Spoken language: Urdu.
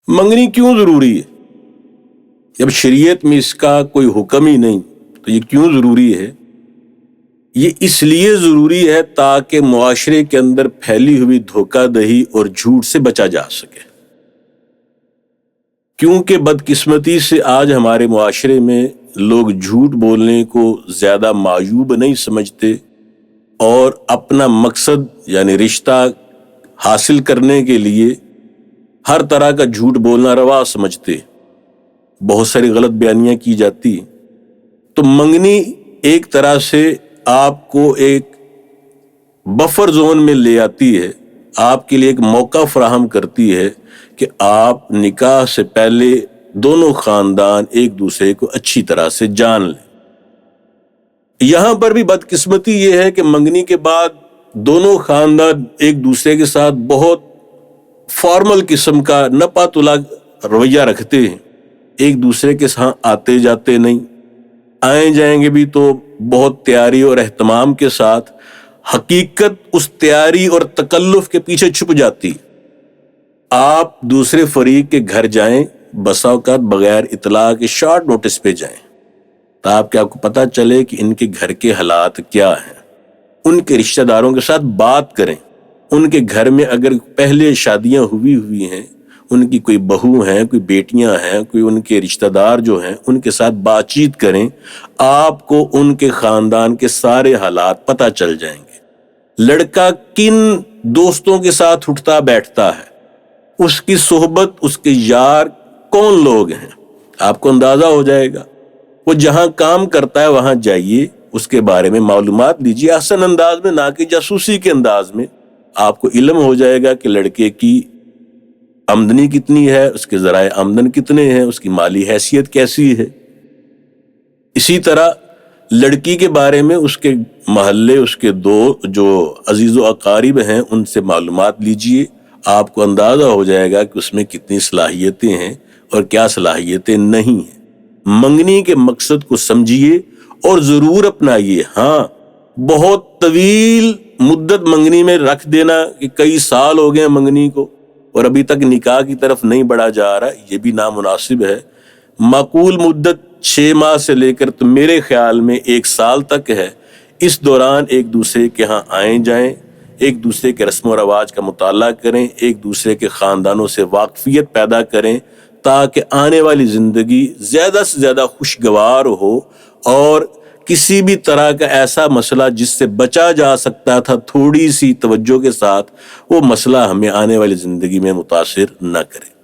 منگنی کیوں ضروری ہے؟ جب شریعت میں اس کا کوئی حکم ہی نہیں تو یہ کیوں ضروری ہے؟ یہ اس لیے ضروری ہے تاکہ معاشرے کے اندر پھیلی ہوئی دھوکہ دہی اور جھوٹ سے بچا جا سکے، کیونکہ بدقسمتی سے آج ہمارے معاشرے میں لوگ جھوٹ بولنے کو زیادہ معیوب نہیں سمجھتے اور اپنا مقصد یعنی رشتہ حاصل کرنے کے لیے ہر طرح کا جھوٹ بولنا روا سمجھتے، بہت ساری غلط بیانیاں کی جاتی۔ تو منگنی ایک طرح سے آپ کو ایک بفر زون میں لے آتی ہے، آپ کے لیے ایک موقع فراہم کرتی ہے کہ آپ نکاح سے پہلے دونوں خاندان ایک دوسرے کو اچھی طرح سے جان لیں۔ یہاں پر بھی بدقسمتی یہ ہے کہ منگنی کے بعد دونوں خاندان ایک دوسرے کے ساتھ بہت فارمل قسم کا نپا تلا رویہ رکھتے ہیں، ایک دوسرے کے ساتھ آتے جاتے نہیں، آئیں جائیں گے بھی تو بہت تیاری اور اہتمام کے ساتھ، حقیقت اس تیاری اور تکلف کے پیچھے چھپ جاتی۔ آپ دوسرے فریق کے گھر جائیں، بسا اوقات بغیر اطلاع کے شارٹ نوٹس پہ جائیں تاکہ آپ کو پتہ چلے کہ ان کے گھر کے حالات کیا ہیں، ان کے رشتہ داروں کے ساتھ بات کریں، ان کے گھر میں اگر پہلے شادیاں ہوئی ہیں، ان کی کوئی بہو ہیں، کوئی بیٹیاں ہیں، کوئی ان کے رشتہ دار جو ہیں، ان کے ساتھ بات چیت کریں، آپ کو ان کے خاندان کے سارے حالات پتہ چل جائیں گے۔ لڑکا کن دوستوں کے ساتھ اٹھتا بیٹھتا ہے، اس کی صحبت، اس کے یار کون لوگ ہیں، آپ کو اندازہ ہو جائے گا۔ وہ جہاں کام کرتا ہے وہاں جائیے، اس کے بارے میں معلومات لیجیے، احسن انداز میں، نہ کہ جاسوسی کے انداز میں۔ آپ کو علم ہو جائے گا کہ لڑکے کی آمدنی کتنی ہے، اس کے ذرائع آمدن کتنے ہیں، اس کی مالی حیثیت کیسی ہے۔ اسی طرح لڑکی کے بارے میں اس کے محلے، اس کے جو عزیز و اقارب ہیں، ان سے معلومات لیجیے، آپ کو اندازہ ہو جائے گا کہ اس میں کتنی صلاحیتیں ہیں اور کیا صلاحیتیں نہیں ہیں۔ منگنی کے مقصد کو سمجھیے اور ضرور اپنائیے۔ ہاں، بہت طویل مدت منگنی میں رکھ دینا کہ کئی سال ہو گئے منگنی کو اور ابھی تک نکاح کی طرف نہیں بڑھا جا رہا، یہ بھی نامناسب ہے۔ معقول مدت 6 ماہ سے لے کر تو میرے خیال میں 1 سال تک ہے، اس دوران ایک دوسرے کے ہاں آئیں جائیں، ایک دوسرے کے رسم و رواج کا مطالعہ کریں، ایک دوسرے کے خاندانوں سے واقفیت پیدا کریں تاکہ آنے والی زندگی زیادہ سے زیادہ خوشگوار ہو اور کسی بھی طرح کا ایسا مسئلہ جس سے بچا جا سکتا تھا تھوڑی سی توجہ کے ساتھ، وہ مسئلہ ہمیں آنے والی زندگی میں متاثر نہ کرے۔